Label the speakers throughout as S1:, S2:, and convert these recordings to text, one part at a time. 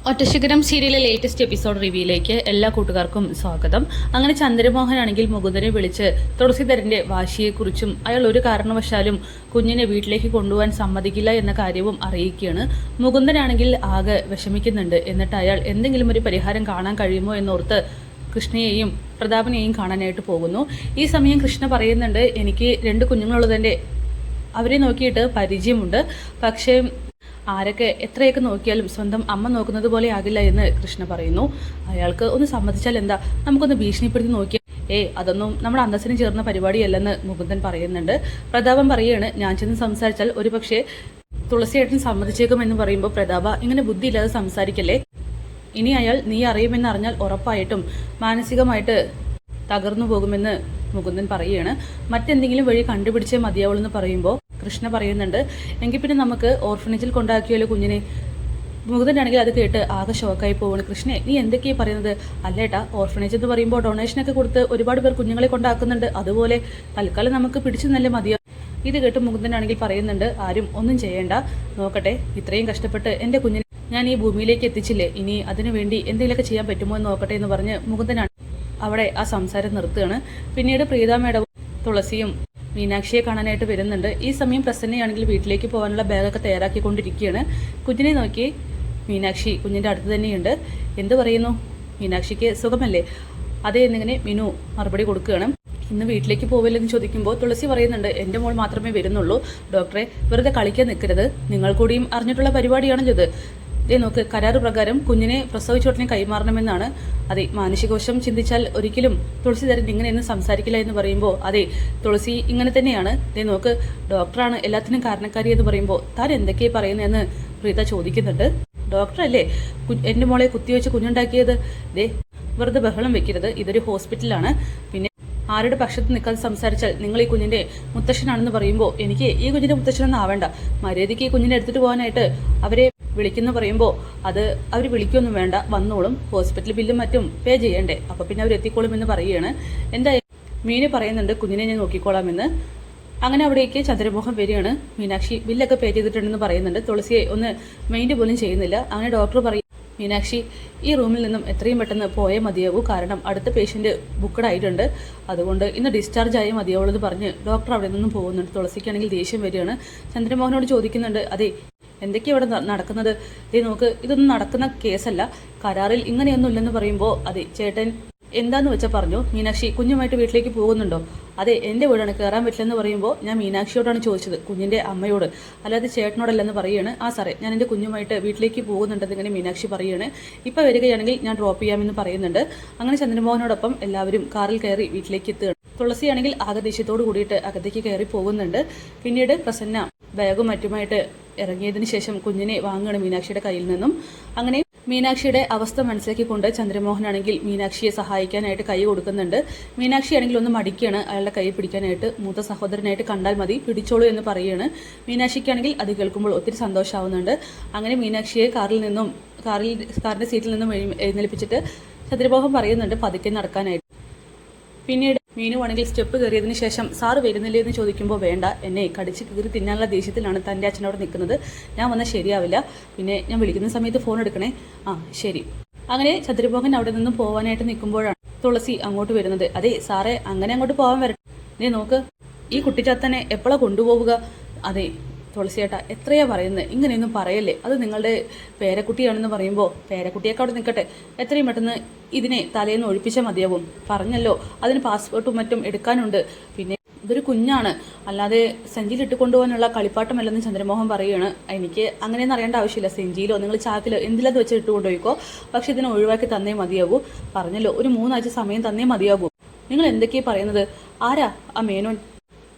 S1: ഒറ്റശിഖരം സീരിയലിലെ latest episode റിവ്യൂയിലേക്ക് എല്ലാ കൂട്ടുകാർക്കും സ്വാഗതം. അങ്ങനെ ചന്ദ്രമോഹൻ ആണെങ്കിൽ മുകുന്ദനെ വിളിച്ച് തുളസീധരന്റെ വാശിയെക്കുറിച്ചും അയാൾ ഒരു കാരണവശാലും കുഞ്ഞിനെ വീട്ടിലേക്ക് കൊണ്ടുപോകാൻ സമ്മതിക്കില്ല എന്ന കാര്യവും അറിയിക്കുകയാണ്. മുകുന്ദനാണെങ്കിൽ ആകെ വിഷമിക്കുന്നുണ്ട്. എന്നിട്ട് അയാൾ എന്തെങ്കിലും ഒരു പരിഹാരം കാണാൻ കഴിയുമോ എന്നോർത്ത് കൃഷ്ണയെയും പ്രതാപനെയും കാണാനായിട്ട് പോകുന്നു. ഈ സമയം കൃഷ്ണ പറയുന്നുണ്ട്, എനിക്ക് 2 കുഞ്ഞുങ്ങളുള്ളതിൻ്റെ അവരെ നോക്കിയിട്ട് പരിചയമുണ്ട്. പക്ഷേ ആരൊക്കെ എത്രയൊക്കെ നോക്കിയാലും സ്വന്തം അമ്മ നോക്കുന്നത് പോലെ ആകില്ല എന്ന് കൃഷ്ണ പറയുന്നു. അയാൾക്ക് ഒന്ന് സമ്മതിച്ചാൽ എന്താ, നമുക്കൊന്ന് ഭീഷണിപ്പെടുത്തി നോക്കിയാൽ അതൊന്നും നമ്മുടെ അന്തസ്സിന് ചേർന്ന പരിപാടിയല്ലെന്ന് മുകുന്ദൻ പറയുന്നുണ്ട്. പ്രതാപൻ പറയുകയാണ്, ഞാൻ ചെന്ന് സംസാരിച്ചാൽ ഒരുപക്ഷെ തുളസിയേട്ടൻ സമ്മതിച്ചേക്കുമെന്ന് പറയുമ്പോൾ പ്രതാപ ഇങ്ങനെ ബുദ്ധിയില്ലാതെ സംസാരിക്കല്ലേ. ഇനി അയാൾ നീ അറിയുമെന്ന് അറിഞ്ഞാൽ ഉറപ്പായിട്ടും മാനസികമായിട്ട് തകർന്നു പോകുമെന്ന് മുകുന്ദൻ പറയുകയാണ്. മറ്റെന്തെങ്കിലും വഴി കണ്ടുപിടിച്ചേ മതിയാവുള്ളൂ എന്ന് പറയുമ്പോൾ കൃഷ്ണ പറയുന്നുണ്ട്, എങ്കിൽ പിന്നെ നമുക്ക് ഓർഫനേജിൽ കൊണ്ടാക്കിയാലോ കുഞ്ഞിനെ. മുകുന്ദനാണെങ്കിൽ അത് കേട്ട് ആകെ ഷോക്കായി പോവാണ്. കൃഷ്ണേ, നീ എന്തൊക്കെയാണ് പറയുന്നത്? അല്ലേട്ടാ, ഓർഫനേജ് എന്ന് പറയുമ്പോൾ ഡൊണേഷനൊക്കെ കൊടുത്ത് ഒരുപാട് പേർ കുഞ്ഞുങ്ങളെ കൊണ്ടാക്കുന്നുണ്ട്. അതുപോലെ തൽക്കാലം നമുക്ക് പിടിച്ചു നല്ല മതിയോ. ഇത് കേട്ട് മുകുന്ദനാണെങ്കിൽ പറയുന്നുണ്ട്, ആരും ഒന്നും ചെയ്യേണ്ട, നോക്കട്ടെ, ഇത്രയും കഷ്ടപ്പെട്ട് എൻ്റെ കുഞ്ഞിനെ ഞാൻ ഈ ഭൂമിയിലേക്ക് എത്തിച്ചില്ലേ, ഇനി അതിനുവേണ്ടി എന്തെങ്കിലുമൊക്കെ ചെയ്യാൻ പറ്റുമോ എന്ന് നോക്കട്ടെ എന്ന് പറഞ്ഞ് മുകുന്ദനാണ് അവിടെ ആ സംസാരം നിർത്തുകയാണ്. പിന്നീട് പ്രീത മേഡവും തുളസിയും മീനാക്ഷിയെ കാണാനായിട്ട് വരുന്നുണ്ട്. ഈ സമയം പ്രസന്നയാണെങ്കിൽ വീട്ടിലേക്ക് പോകാനുള്ള ബാഗൊക്കെ തയ്യാറാക്കിക്കൊണ്ടിരിക്കുകയാണ്. കുഞ്ഞിനെ നോക്കി മീനാക്ഷി കുഞ്ഞിൻ്റെ അടുത്ത് തന്നെയുണ്ട്. എന്ത് പറയുന്നു, മീനാക്ഷിക്ക് സുഖമല്ലേ? അതേ എന്നിങ്ങനെ മിനു മറുപടി കൊടുക്കുകയാണ്. ഇന്ന് വീട്ടിലേക്ക് പോവില്ലെന്ന് ചോദിക്കുമ്പോൾ തുളസി പറയുന്നുണ്ട്, എൻ്റെ മോൾ മാത്രമേ വരുന്നുള്ളൂ, ഡോക്ടറെ വെറുതെ കളിക്കാൻ നിൽക്കരുത്, നിങ്ങൾ കൂടിയും അറിഞ്ഞിട്ടുള്ള പരിപാടിയാണല്ലോ ഇത്. നോക്ക്, കരാറ് പ്രകാരം കുഞ്ഞിനെ പ്രസവിച്ചോട്ടിനെ കൈമാറണമെന്നാണ്. അതെ, മാനസികവശം ചിന്തിച്ചാൽ ഒരിക്കലും തുളസിധരൻ ഇങ്ങനെയൊന്നും സംസാരിക്കില്ല എന്ന് പറയുമ്പോൾ അതെ, തുളസി ഇങ്ങനെ തന്നെയാണ്. നോക്ക്, ഡോക്ടറാണ് എല്ലാത്തിനും കാരണക്കാരി എന്ന് പറയുമ്പോൾ താൻ എന്തൊക്കെയാണ് പറയുന്നതെന്ന് പ്രീത ചോദിക്കുന്നുണ്ട്. ഡോക്ടറല്ലേ എൻ്റെ മോളെ കുത്തിവെച്ച് കുഞ്ഞുണ്ടാക്കിയത്? വെറുതെ ബഹളം വെക്കരുത്, ഇതൊരു ഹോസ്പിറ്റലാണ്. പിന്നെ ആരുടെ പക്ഷത്ത് നിൽക്കാതെ സംസാരിച്ചാൽ നിങ്ങൾ ഈ കുഞ്ഞിൻ്റെ മുത്തശ്ശനാണെന്ന് പറയുമ്പോൾ എനിക്ക് ഈ കുഞ്ഞിൻ്റെ മുത്തശ്ശനൊന്നും ആവേണ്ട. മര്യാദയ്ക്ക് ഈ കുഞ്ഞിനെ എടുത്തിട്ട് പോകാനായിട്ട് അവരെ വിളിക്കുന്ന പറയുമ്പോൾ അത് അവർ വിളിക്കൊന്നും വേണ്ട, വന്നോളും, ഹോസ്പിറ്റൽ ബില്ലും മറ്റും പേ ചെയ്യണ്ടേ, അപ്പോൾ പിന്നെ അവർ എത്തിക്കോളും എന്ന് പറയുകയാണ്. എന്തായാലും മീന് പറയുന്നുണ്ട്, കുഞ്ഞിനെ ഞാൻ നോക്കിക്കോളാമെന്ന്. അങ്ങനെ അവിടേക്ക് ചന്ദ്രമോഹൻ വരികയാണ്. മീനാക്ഷി ബില്ലൊക്കെ പേ ചെയ്തിട്ടുണ്ടെന്ന് പറയുന്നുണ്ട്. തുളസിയെ ഒന്ന് മെയിൻറ്റ് പോലും ചെയ്യുന്നില്ല. അങ്ങനെ ഡോക്ടർ പറയും, മീനാക്ഷി ഈ റൂമിൽ നിന്നും എത്രയും പെട്ടെന്ന് പോയേ മതിയാവൂ, കാരണം അടുത്ത പേഷ്യൻ്റ് ബുക്കഡ് ആയിട്ടുണ്ട്, അതുകൊണ്ട് ഇന്ന് ഡിസ്ചാർജ് ആയേ മതിയാവുള്ളൂ എന്ന് പറഞ്ഞ് ഡോക്ടർ അവിടെ നിന്നും പോകുന്നുണ്ട്. തുളസിക്കാണെങ്കിൽ ദേഷ്യം വരികയാണ്. ചന്ദ്രമോഹനോട് ചോദിക്കുന്നുണ്ട്, അതെ എന്തൊക്കെയാണ് ഇവിടെ നടക്കുന്നത്? നോക്ക്, ഇതൊന്നും നടക്കുന്ന കേസല്ല, കരാറിൽ ഇങ്ങനെയൊന്നും ഇല്ലെന്ന് പറയുമ്പോൾ അതെ ചേട്ടൻ എന്താന്ന് വെച്ചാൽ പറഞ്ഞു. മീനാക്ഷി കുഞ്ഞുമായിട്ട് വീട്ടിലേക്ക് പോകുന്നുണ്ടോ? അതെ, എൻ്റെ വീടാണ്, കയറാൻ പറ്റില്ലെന്ന് പറയുമ്പോൾ ഞാൻ മീനാക്ഷിയോടാണ് ചോദിച്ചത്, കുഞ്ഞിൻ്റെ അമ്മയോട്, അല്ലാതെ ചേട്ടനോടല്ലെന്ന് പറയുകയാണ്. ആ സാറേ, ഞാൻ എൻ്റെ കുഞ്ഞുമായിട്ട് വീട്ടിലേക്ക് പോകുന്നുണ്ടെന്ന് ഇങ്ങനെ മീനാക്ഷി പറയുകയാണ്. ഇപ്പോൾ വരികയാണെങ്കിൽ ഞാൻ ഡ്രോപ്പ് ചെയ്യാമെന്ന് പറയുന്നുണ്ട്. അങ്ങനെ ചന്ദ്രമോഹനോടൊപ്പം എല്ലാവരും കാറിൽ കയറി വീട്ടിലേക്ക് എത്തുകയാണ്. തുളസിയാണെങ്കിൽ ആകദേശത്തോട് കൂടിയിട്ട് അകത്തേക്ക് കയറി പോകുന്നുണ്ട്. പിന്നീട് പ്രസന്ന ബാഗും മറ്റുമായിട്ട് ഇറങ്ങിയതിന് ശേഷം കുഞ്ഞിനെ വാങ്ങുകയാണ് മീനാക്ഷിയുടെ കയ്യിൽ നിന്നും. അങ്ങനെ മീനാക്ഷിയുടെ അവസ്ഥ മനസ്സിലാക്കിക്കൊണ്ട് ചന്ദ്രമോഹനാണെങ്കിൽ മീനാക്ഷിയെ സഹായിക്കാനായിട്ട് കൈ കൊടുക്കുന്നുണ്ട്. മീനാക്ഷി ആണെങ്കിൽ ഒന്ന് മടിക്കുകയാണ് അയാളുടെ കൈ പിടിക്കാനായിട്ട്. മൂത്ത സഹോദരനായിട്ട് കണ്ടാൽ മതി, പിടിച്ചോളൂ എന്ന് പറയുകയാണ്. മീനാക്ഷിക്കാണെങ്കിൽ അത് കേൾക്കുമ്പോൾ ഒത്തിരി സന്തോഷമാവുന്നുണ്ട്. അങ്ങനെ മീനാക്ഷിയെ കാറിൻ്റെ സീറ്റിൽ നിന്നും എഴുന്നേൽപ്പിച്ചിട്ട് ചന്ദ്രമോഹൻ പറയുന്നുണ്ട് പതുക്കെ നടക്കാനായിട്ട്. പിന്നീട് മീനു ആണെങ്കിൽ സ്റ്റെപ്പ് കയറിയതിന് ശേഷം സാറ് വരുന്നില്ലേ എന്ന് ചോദിക്കുമ്പോൾ വേണ്ട, എന്നെ കടിച്ച് കീറി തിന്നാനുള്ള ദേഷ്യത്തിലാണ് തൻ്റെ അച്ഛനോട് നിൽക്കുന്നത്, ഞാൻ വന്നാൽ ശരിയാവില്ല, പിന്നെ ഞാൻ വിളിക്കുന്ന സമയത്ത് ഫോൺ എടുക്കണേ. ആ ശരി. അങ്ങനെ ചന്ദ്രമോഹൻ അവിടെ നിന്നും പോകാനായിട്ട് നിൽക്കുമ്പോഴാണ് തുളസി അങ്ങോട്ട് വരുന്നത്. അതെ സാറേ, അങ്ങനെ അങ്ങോട്ട് പോകാൻ വരട്ടെ. നോക്ക്, ഈ കുട്ടിച്ചാത്തനെ എപ്പോഴാണ് കൊണ്ടുപോവുക? അതെ തുളസിയേട്ടാ, എത്രയാ പറയുന്നത്, ഇങ്ങനെയൊന്നും പറയല്ലേ, അത് നിങ്ങളുടെ പേരക്കുട്ടിയാണെന്ന് പറയുമ്പോൾ പേരക്കുട്ടിയൊക്കെ അവിടെ നിൽക്കട്ടെ, എത്രയും പെട്ടെന്ന് ഇതിനെ തലേന്ന് ഒഴിപ്പിച്ചാൽ മതിയാവും. പറഞ്ഞല്ലോ അതിന് പാസ്പോർട്ടും മറ്റും എടുക്കാനുണ്ട്, പിന്നെ ഇതൊരു കുഞ്ഞാണ്, അല്ലാതെ സെഞ്ചിയിലിട്ട് കൊണ്ടുപോകാനുള്ള കളിപ്പാട്ടമല്ലെന്ന് ചന്ദ്രമോഹൻ പറയുകയാണ്. എനിക്ക് അങ്ങനെയൊന്നും അറിയേണ്ട ആവശ്യമില്ല, സെഞ്ചിയിലോ നിങ്ങൾ ചാക്കിലോ എന്തിലത് വെച്ച് ഇട്ട് കൊണ്ടുപോയിക്കോ, പക്ഷെ ഇതിനെ ഒഴിവാക്കി തന്നേ മതിയാകൂ. പറഞ്ഞല്ലോ ഒരു 3 ആഴ്ച സമയം തന്നേ മതിയാകൂ. നിങ്ങൾ എന്തൊക്കെയാണ് പറയുന്നത്? ആരാ ആ മേനോൻ?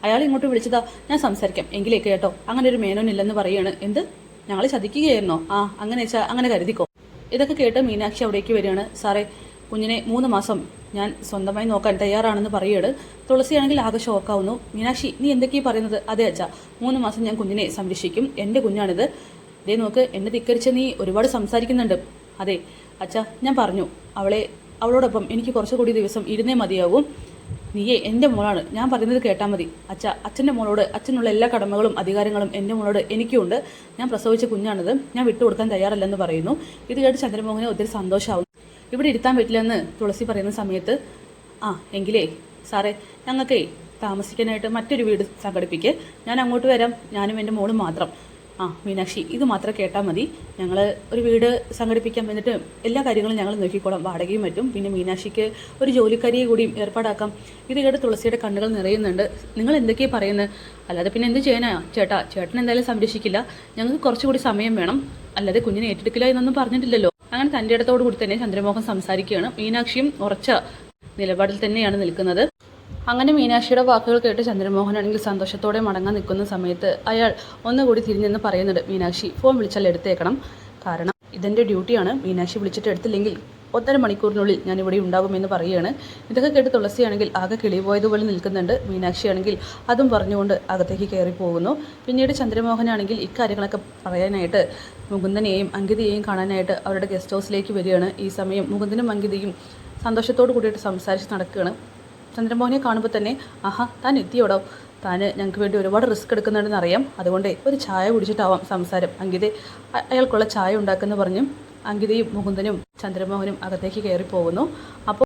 S1: അയാൾ ഇങ്ങോട്ട് വിളിച്ചതാ, ഞാൻ സംസാരിക്കാം എങ്കിലേ കേട്ടോ. അങ്ങനെ ഒരു മേനോൻ ഇല്ലെന്ന് പറയുകയാണ്. എന്ത്, ഞങ്ങൾ ചതിക്കുകയായിരുന്നോ? ആ അങ്ങനെ വെച്ചാൽ അങ്ങനെ കരുതിക്കോ. ഇതൊക്കെ കേട്ട് മീനാക്ഷി അവിടേക്ക് വരികയാണ്. സാറേ, കുഞ്ഞിനെ 3 മാസം ഞാൻ സ്വന്തമായി നോക്കാൻ തയ്യാറാണെന്ന് പറയുകയാണ്. തുളസിയാണെങ്കിൽ ആകെ ഷോക്കാവുന്നു. മീനാക്ഷി, നീ എന്തൊക്കെയാണ് പറയുന്നത്? അതെ അച്ഛാ, 3 മാസം ഞാൻ കുഞ്ഞിനെ സംരക്ഷിക്കും, എൻ്റെ കുഞ്ഞാണിത്. നോക്ക്, എന്നെ ധിക്കരിച്ച് നീ ഒരുപാട് സംസാരിക്കുന്നുണ്ട്. അതെ അച്ഛാ, ഞാൻ പറഞ്ഞു അവളോടൊപ്പം എനിക്ക് കുറച്ചുകൂടി ദിവസം ഇരുന്നേ മതിയാവും. നീയേ എൻ്റെ മോളാണ്, ഞാൻ പറയുന്നത് കേട്ടാൽ മതി. അച്ഛൻ്റെ മോളോട് അച്ഛനുള്ള എല്ലാ കടമകളും അധികാരങ്ങളും എൻ്റെ മോളോട് എനിക്കുണ്ട്. ഞാൻ പ്രസവിച്ച കുഞ്ഞാണിത്, ഞാൻ വിട്ടുകൊടുക്കാൻ തയ്യാറല്ലെന്ന് പറയുന്നു. ഇത് കേട്ട് ചന്ദ്രമോഹന് ഒത്തിരി സന്തോഷമാവും. ഇവിടെ ഇരുത്താൻ പറ്റില്ലെന്ന് തുളസി പറയുന്ന സമയത്ത്, എങ്കിലേ സാറേ ഞങ്ങൾക്കേ താമസിക്കാനായിട്ട് മറ്റൊരു വീട് സംഘടിപ്പിക്കുക, ഞാൻ അങ്ങോട്ട് വരാം, ഞാനും എൻ്റെ മോളും മാത്രം. മീനാക്ഷി ഇത് മാത്രം കേട്ടാൽ മതി, ഞങ്ങൾ ഒരു വീട് സംഘടിപ്പിക്കാം, എന്നിട്ട് എല്ലാ കാര്യങ്ങളും ഞങ്ങൾ നോക്കിക്കോളാം, വാടകയും മറ്റും. പിന്നെ മീനാക്ഷിക്ക് ഒരു ജോലിക്കാരിയെ കൂടിയും ഏർപ്പാടാക്കാം. ഇത് കേട്ട് തുളസിയുടെ കണ്ണുകൾ നിറയുന്നുണ്ട്. നിങ്ങൾ എന്തൊക്കെയാണ് പറയുന്നത്? അല്ലാതെ പിന്നെ എന്ത് ചെയ്യാനാ ചേട്ടൻ എന്തായാലും സംരക്ഷിക്കില്ല, ഞങ്ങൾക്ക് കുറച്ചുകൂടി സമയം വേണം, അല്ലാതെ കുഞ്ഞിനെ ഏറ്റെടുക്കില്ല എന്നൊന്നും പറഞ്ഞിട്ടില്ലല്ലോ. അങ്ങനെ തൻ്റെ ഇടത്തോടു കൂടി തന്നെ ചന്ദ്രമോഹൻ സംസാരിക്കുകയാണ്. മീനാക്ഷിയും ഉറച്ച നിലപാടിൽ തന്നെയാണ് നിൽക്കുന്നത്. അങ്ങനെ മീനാക്ഷിയുടെ വാക്കുകൾ കേട്ട് ചന്ദ്രമോഹനാണെങ്കിൽ സന്തോഷത്തോടെ മടങ്ങാൻ നിൽക്കുന്ന സമയത്ത് അയാൾ ഒന്നുകൂടി തിരിഞ്ഞെന്ന് പറയുന്നുണ്ട്, മീനാക്ഷി ഫോൺ വിളിച്ചാൽ എടുത്തേക്കണം, കാരണം ഇതെൻ്റെ ഡ്യൂട്ടിയാണ്, മീനാക്ഷി വിളിച്ചിട്ട് എടുത്തില്ലെങ്കിൽ 1.5 മണിക്കൂറിനുള്ളിൽ ഞാനിവിടെ ഉണ്ടാകുമെന്ന് പറയുകയാണ്. ഇതൊക്കെ കേട്ട് തുളസിയാണെങ്കിൽ ആകെ കിളിപോയതുപോലെ നിൽക്കുന്നുണ്ട്. മീനാക്ഷിയാണെങ്കിൽ അതും പറഞ്ഞുകൊണ്ട് അകത്തേക്ക് കയറി പോകുന്നു. പിന്നീട് ചന്ദ്രമോഹനാണെങ്കിൽ ഇക്കാര്യങ്ങളൊക്കെ പറയാനായിട്ട് മുകുന്ദനെയും അങ്കിതയെയും കാണാനായിട്ട് അവരുടെ ഗസ്റ്റ് ഹൗസിലേക്ക് വരികയാണ്. ഈ സമയം മുകുന്ദനും അങ്കിതയും സന്തോഷത്തോട് കൂടിയിട്ട് സംസാരിച്ച് നടക്കുകയാണ്. ചന്ദ്രമോഹനെ കാണുമ്പോൾ തന്നെ താൻ എത്തിയോടോ, താൻ ഞങ്ങൾക്ക് വേണ്ടി ഒരുപാട് റിസ്ക് എടുക്കുന്നുണ്ടെന്ന് അറിയാം, അതുകൊണ്ട് ഒരു ചായ കുടിച്ചിട്ടാവാം സംസാരം, അങ്കിത അയാൾക്കുള്ള ചായ ഉണ്ടാക്കുമെന്ന് പറഞ്ഞും അങ്കിതയും മുകുന്ദനും ചന്ദ്രമോഹനും അകത്തേക്ക് കയറി പോകുന്നു. അപ്പോൾ